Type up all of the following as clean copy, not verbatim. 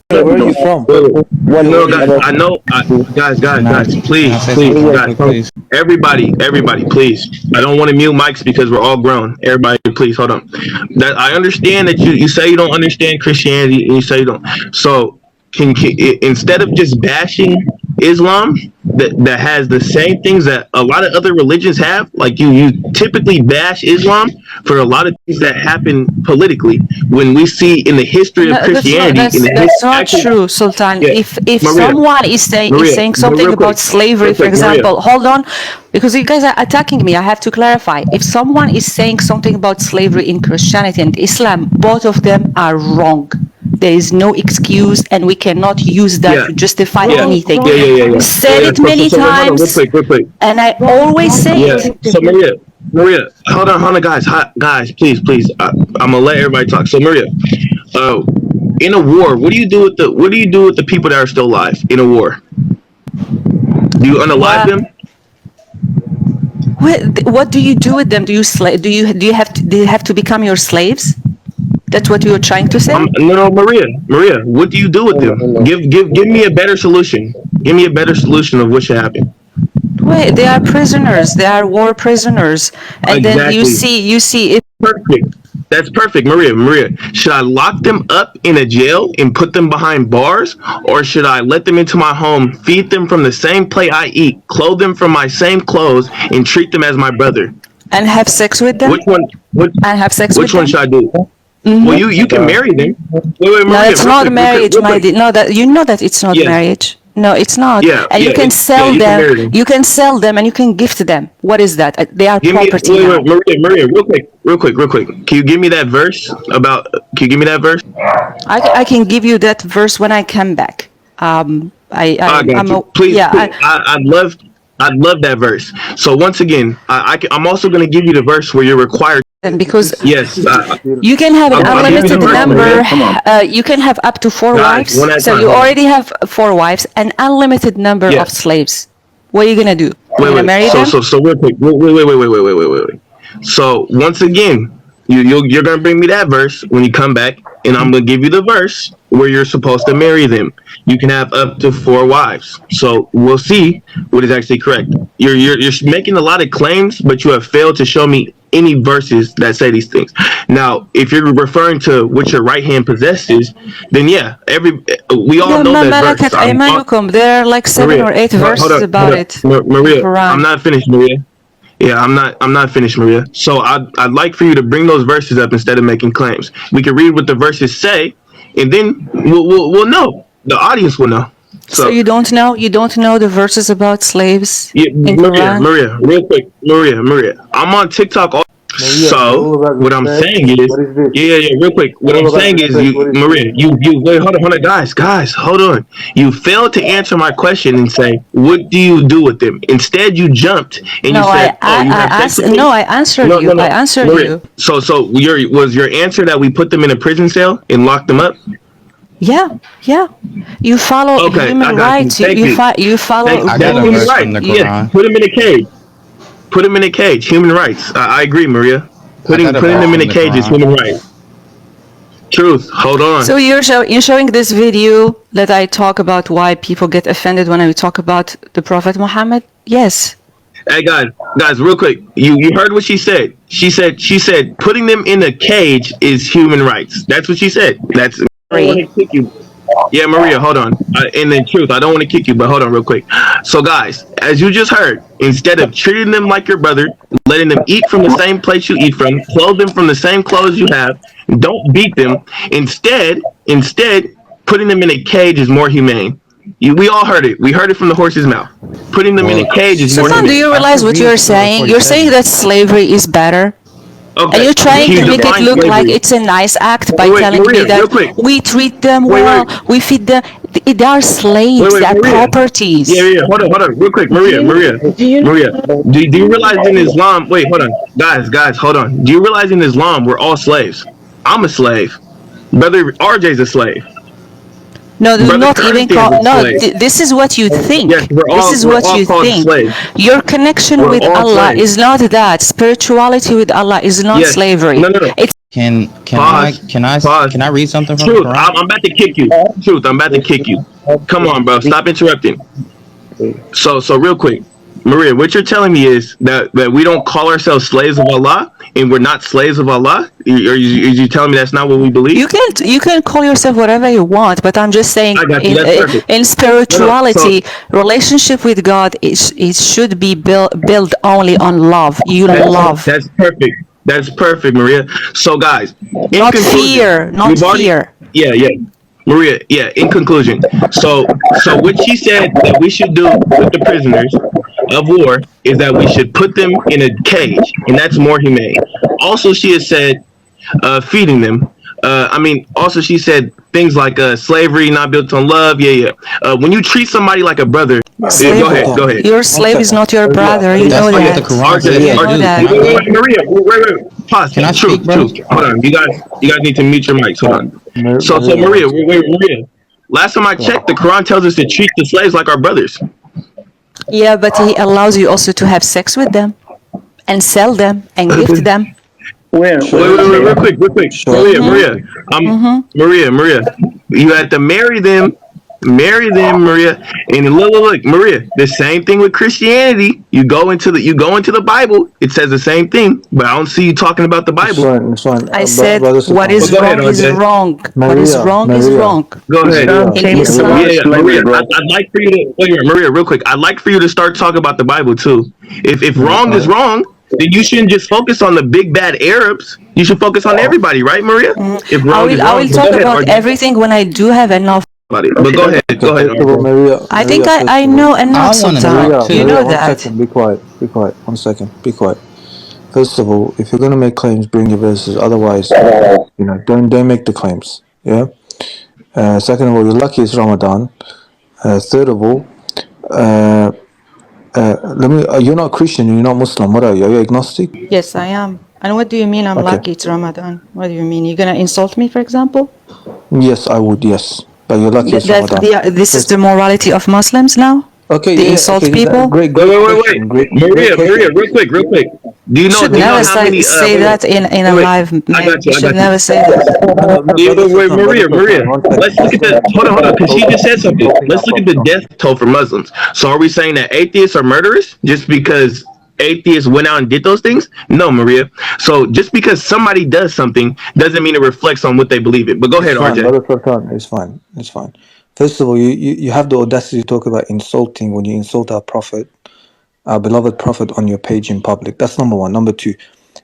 Where are you from? No, guys, I know, guys, Can I please, say please, something real guys, quick, please? everybody, please. I don't want to mute mics because we're all grown. Everybody, please, hold on. That I understand that you say you don't understand Christianity and you say you don't. So, instead of just bashing Islam, that has the same things that a lot of other religions have, like you typically bash Islam for a lot of things that happen politically. When we see in the history of No, Christianity, in the that's not actually, true, Sultan. yeah, If Maria, someone is Maria, saying something real about quick, slavery, for Maria. example, hold on, because you guys are attacking me. I have to clarify. If someone is saying something about slavery in Christianity and Islam, both of them are wrong. There is no excuse, and we cannot use that Yeah, to justify yeah, anything. yeah. Said it many So wait, hold on, times, real quick. and I always say Yeah. it. So Maria, hold on, guys, please. I'm gonna let everybody talk. So Maria, uh, in a war, what do you do with the people that are still alive in a war? Do you unalive Well, them? what do you do with them? Do you have to become your slaves? That's what you're trying to say? No, Maria, what do you do with them? Give me a better solution. Give me a better solution of what should happen. Wait, they are prisoners. They are war prisoners. And then Exactly. you see it. Perfect. That's perfect, Maria. Should I lock them up in a jail and put them behind bars, or should I let them into my home, feed them from the same plate I eat, clothe them from my same clothes, and treat them as my brother? And have sex with them? Which one? And have sex with Which one them? should I do? Well, you can marry them. Wait, No, Maria, it's not marriage, real my quick. dear. No, that you know that it's not Yes. marriage. No, it's not. Yeah, And you can yeah, sell you can them. marry them. You can sell them and you can gift them. What is that? They are Give me, property now. Maria, real quick. Can you give me that verse about? Can you give me that verse? I can give you that verse when I come back. I got you. Please, Yeah. please. I'd love that verse. So once again, I'm also going to give you the verse where you're required. And because Yes, you can have an I'll give you the unlimited verse, number, Maria. Come on, you can have up to 4 guys, wives. one at a So time. you Hold on. already have 4 wives, an unlimited number Yeah. of slaves. What are you gonna do? You're gonna Wait. marry them? So real quick. Wait. So once again, you're gonna bring me that verse when you come back, and I'm gonna give you the verse where you're supposed to marry them. You can have up to 4 wives. So we'll see what is actually correct. You're making a lot of claims, but you have failed to show me any verses that say these things. Now, if you're referring to what your right hand possesses, then yeah, we all Yeah, know ma that verse. malakat aymanukum. There are like 7 or 8 verses about it in Maria. Quran. I'm not finished, Maria. Yeah, I'm not finished, Maria. So I'd like for you to bring those verses up instead of making claims. We can read what the verses say, and then we'll know. The audience will know. So you don't know the verses about slaves Yeah, in Quran? Maria, real quick, Maria. I'm on TikTok. Maria, So all about what I'm respect. saying is, What is this? yeah, real quick. What All I'm about saying is, respect. What is Maria, this? you wait, hold on, guys, hold on. You failed to answer my question and say, what do you do with them? Instead, you jumped and No, you said, oh, you have sex with them? I answered you. I answered Maria, you. So was your answer that we put them in a prison cell and locked them up? Yeah. You follow Okay, I human got you. rights. Thank you. You follow I got a Human rules. verse from rights. the Yes, Quran. put them in a cage. Put them in a cage. Human rights. I agree, Maria. I got a Putting verse them in from a the cage is Quran. human rights. Truth. Hold on. So you're showing this video that I talk about why people get offended when I talk about the Prophet Muhammad? Yes. Hey guys, real quick. You heard what she said. She said putting them in a cage is human rights. That's what she said. I don't want to kick you. Yeah, Maria, hold on. And then truth, I don't want to kick you, but hold on real quick. So guys, as you just heard, instead of treating them like your brother, letting them eat from the same place you eat from, clothe them from the same clothes you have, don't beat them. Instead, putting them in a cage is more humane. We all heard it. We heard it from the horse's mouth. Putting them in a cage is more Sultan, do humane. you realize what you're saying? You're saying that slavery is better? Okay. And you're trying to make it define look like slavery. it's a nice act by Wait, telling Maria, me that real quick. we treat them Wait. well, we feed them. They are slaves, they are Maria. properties. Yeah. Hold on, real quick, Maria. Do you realize in Islam? Wait, hold on, guys, hold on. Do you realize in Islam we're all slaves? I'm a slave. Brother RJ's a slave. No, do Brother not even Corinthians call. is No, slave. this is what you think. Yes, This is we're what all you called think. slaves. Your connection We're with all Allah slaves. is not that. Spirituality with Allah is not Yes. slavery. No, no, no. It's Pause. Pause. Can I read something from the Truth. Quran? I'm about to kick you. Truth. I'm about to kick you. Come on, bro. Stop interrupting. So real quick, Maria, what you're telling me is that we don't call ourselves slaves of Allah, and we're not slaves of Allah. Are you telling me that's not what we believe? you can call yourself whatever you want, but I'm just saying I got you. That's perfect. in No, no. So spirituality, relationship with God it should be built only on love. You love, that's perfect. That's perfect, Maria. So guys, in not conclusion, fear, not we've already fear. yeah, yeah. Maria, yeah, in conclusion. So what she said that we should do with the prisoners of war is that we should put them in a cage, and that's more humane. Also, she has said feeding them. Also she said things like slavery not built on love. Yeah, yeah. When you treat somebody like a brother, yeah, Slave, go ahead, go ahead. your slave is not your brother. You That's know not what that. the Quran RJ, says You to know RJ, do. that. Can I wait, go? wait, Maria, wait. Pause. Can I Truth, speak, bro? truth. Hold on, you guys need to mute your mics. Hold on. So Maria, wait, Maria. Last time I checked, the Quran tells us to treat the slaves like our brothers. Yeah, but he allows you also to have sex with them and sell them and gift them. Where Wait, real quick. Maria, Mm-hmm. Maria. You had to marry them, Maria. And look, Maria. The same thing with Christianity. You go into the Bible. It says the same thing, but I don't see you talking about the Bible. It's fine. I said what is Go ahead, wrong is RJ. wrong. What is wrong is wrong. Go ahead. In Islam, Yeah, slavery, Maria. bro. I'd like for you to wait a minute, Maria, real quick. I'd like for you to start talking about the Bible too. If wrong is wrong, then you shouldn't just focus on the big bad Arabs. You should focus on everybody, right, Maria? If I wrong will is I wrong, will but talk go ahead, about RJ. everything when I do have enough. But go ahead, RJ. I think I know enough, I want to Sultan. talk You too. know One that. second, be quiet. Be quiet. 1 second. Be quiet. First of all, if you're gonna make claims, bring your verses. Otherwise, don't make the claims. Yeah. Second of all, you're lucky it's Ramadan. Third of all, uh, you're not Christian. You're not Muslim. What are you? Are you agnostic? Yes, I am. And what do you mean I'm Okay. lucky it's Ramadan? What do you mean? You're gonna insult me, for example? Yes, I would. Yes, but you're lucky it's Ramadan. This is First, the morality of Muslims now? okay. They Yeah. insult Okay. people? Great Wait. question. Great Maria, question. real quick. Do you Should know never how many say that in a live, I man. got You you, I should got you. never say that. Wait, Maria. Let's look at the hold on, because she just said something. Let's look at the death toll for Muslims. So are we saying that atheists are murderers just because atheists went out and did those things? No, Maria. So just because somebody does something doesn't mean it reflects on what they believe in. But go ahead, It's fine, RJ. Brother Sultan. It's fine. It's fine. First of all, you have the audacity to talk about insulting when you insult our prophet, our beloved prophet, on your page in public. That's number one. Number two,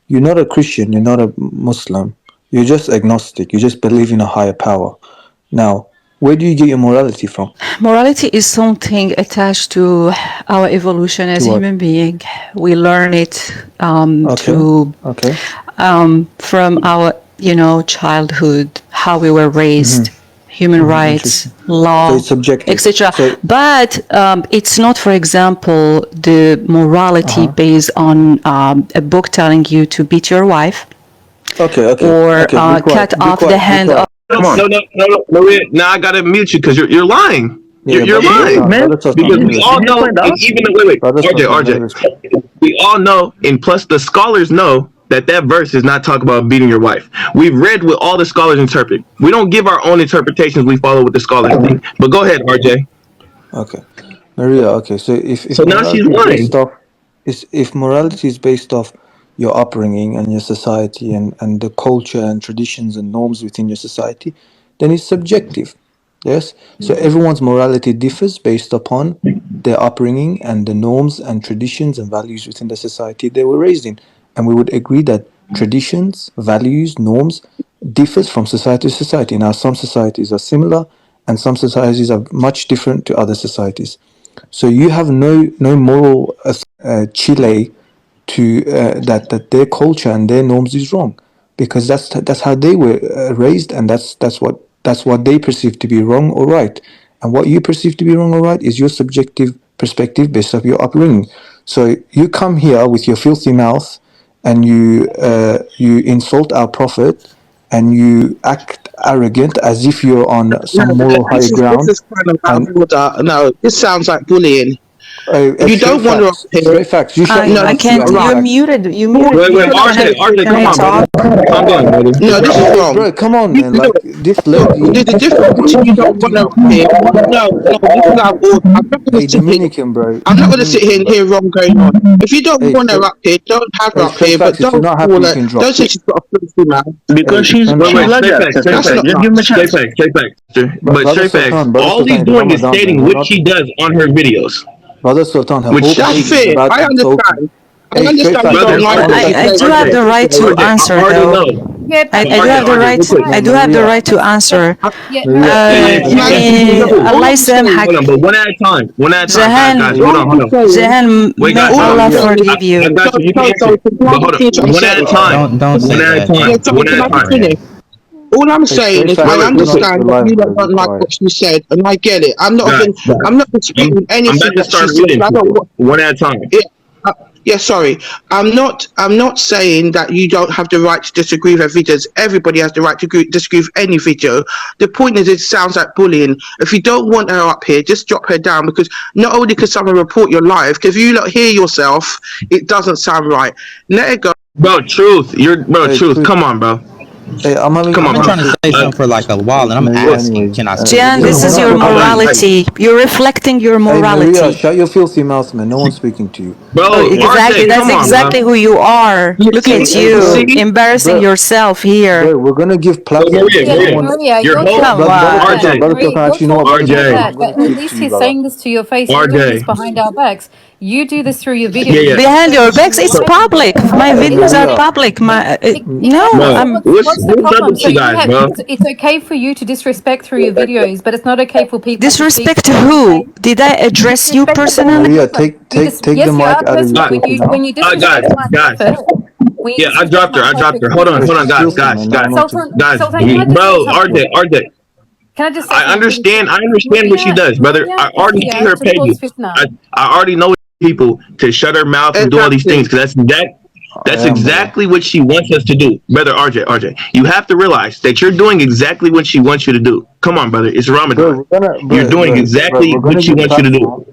you're not a Christian. You're not a Muslim. You're just agnostic. You just believe in a higher power. Now, where do you get your morality from? Morality is something attached to our evolution as To what? human being. We learn it Okay. from our, childhood, how we were raised, human rights, Interesting. law, So it's subjective. etc. So- But it's not, for example, the morality based on a book telling you to beat your wife Okay. or Okay. Be quiet. cut Be off quiet. the Be hand quiet. of. No, Maria. Now I gotta mute you because you're lying. You're Brother lying. Sultan, Brother Sultan, Because let me we all respond. know, and even wait, Brother Sultan, let me RJ, respond. we all know, and plus the scholars know that verse is not talking about beating your wife. We've read what all the scholars interpret. We don't give our own interpretations. We follow what the scholars think. But go ahead, RJ. Okay, Maria. Okay, so if So now she's morality is lying. based off, if morality is based off your upbringing and your society and the culture and traditions and norms within your society, then it's subjective. Yes. So everyone's morality differs based upon their upbringing and the norms and traditions and values within the society they were raised in. And we would agree that traditions, values, norms differs from society to society. Now, some societies are similar, and some societies are much different to other societies. So you have no moral Chile to that their culture and their norms is wrong, because that's how they were raised, and that's what they perceive to be wrong or right. And what you perceive to be wrong or right is your subjective perspective based off your upbringing. So you come here with your filthy mouth and you insult our prophet and you act arrogant, as if you're on No, some moral high this ground. is kind of out And of order. No, this sounds like bullying. If you straight don't want to facts, straight facts. You shut your no, I mouth, this is you not can't. anti You're right. facts. muted. You Bullying, muted Wait, me. no, RJ, RJ, Can come I on, brother. talk? Calm down, brother. no, this is wrong. Bro, come on, man. Look, Like this look, lady, there's a difference between you don't want to here. No, this is out of order. I'm not going hey to sit here. Dominican, bro, I'm not going to sit here Dominican, and bro. hear wrong going on. If you don't Hey, want her straight, up here, don't have her hey, up straight here. But facts. If you're don't not happy, call you her. can drop. Don't say she's got a filthy mouth. Because Hey, she's no, no, wait, no. straight facts, straight That's facts. not Just give him a nice. chance. Straight facts, straight facts. But Brother straight facts, Sultan, all he's it's doing is Ramadan, man. stating We're what not. she does on her videos. Brother Sultan, her whole Which That's page is fair. about I insulting. understand. I Hey, straight understand you facts. don't brother, like One what RJ, she I second. says do on have her RJ, the right to video. RJ, I answer, already though. know. Yeah, but I do RJ, have the RJ, right real to. quick. I guys, do have the Maria, right to answer. yeah, no, Maria, Yeah, Yeah, can I yeah, answer to you cool, Me, cool. too? All Allah I'm saying, Hold on, يسامحك. but one at a time. One at a time, guys. Jahan, Hold all on, I'm hold on. saying, Jahan, Wait, may guys, hold all I'm on. Allah Maria. saying is, I, forgive I you. got you. You can answer. can I But just hold finish on. what I'm One at a saying? time. Don't One say at a that, Yeah, time. John. sorry, One at can a I just time. Maria. finish? All I'm Hey, saying straight is, facts. I Wait, You wait, real do not quick. understand speak that you live, lot bro. Be don't like quiet. what she said, and I get it. Guys, guys. I'm not I'm, disputing I'm anything about to that she start says. reading I don't. people. One at a time. Yeah, yeah, sorry. I'm not saying that you don't have the right to disagree with her videos. Everybody has the right to disagree with any video. The point is, it sounds like bullying. If you don't want her up here, just drop her down, because not only can someone report your live, because if you not hear yourself, it doesn't sound right. Let her go. Bro, truth. Hey, Truth. truth. Come on, bro. Hey, I'm having Come a on, I've been bro. trying to say conversation something for like a while, and I'm with Maria, asking, anyways. can I Jan, speak? We're, this we're is not your gonna Hold fight on. over this. morality. You're reflecting your Hey, Maria, morality. shut your filthy mouth, man. No one's speaking to you. Oh, Bro, exactly. RJ, That's come on, bro. exactly who you are. You Look see, at Hey, you you, bro, see. embarrassing bro, yourself here. bro. We're gonna give But platforms Maria, to yeah, Maria, someone. Maria, your you're whole Come talking Brother like on. that. Sultan, RJ, brother Maria, Sultan. you're Actually, you know what, brother talking like Sultan? RJ, I'm that, gonna but at speak to least you, he's brother. saying this to your face. You're doing this RJ. behind our backs. You do this through your Yeah, videos. yeah. You Behind say your you backs, it's like it. public. My Hey, videos are Maria. public. No, Exactly. Bro, So I'm. what's the what's up problem? with So you you guys, have bro? it's okay for you to disrespect through your videos, but it's not okay for people to speak Disrespect through who? replays. Did I address you Disrespect the whole personally? Maria, person. take take take the Yes, you mic are out of your Uh, personally. filthy mouth. When you guys, disrespect my guys. prophet, when you Yeah, I disrespect dropped her. my I dropped prophet, her. you Hold on, Bro, hold on, she's disrespect guys, filthy, me. guys, man. No guys, one wants to. guys. Sultan, can I just say Bro, something? RJ. Can I just say I something really understand. I quickly? understand what she Maria, does, brother. Maria I is already see here her to cause pages. fitna. I already know people to shut her mouth and do all these things Exactly. because that's Yeah, brother. exactly what she wants us to do, brother. RJ, you have to realize that you're doing exactly what she wants you to do. Come on, brother. It's Bro, Ramadan. we're gonna, You're doing bro, exactly we're what gonna she give wants you to do. platform.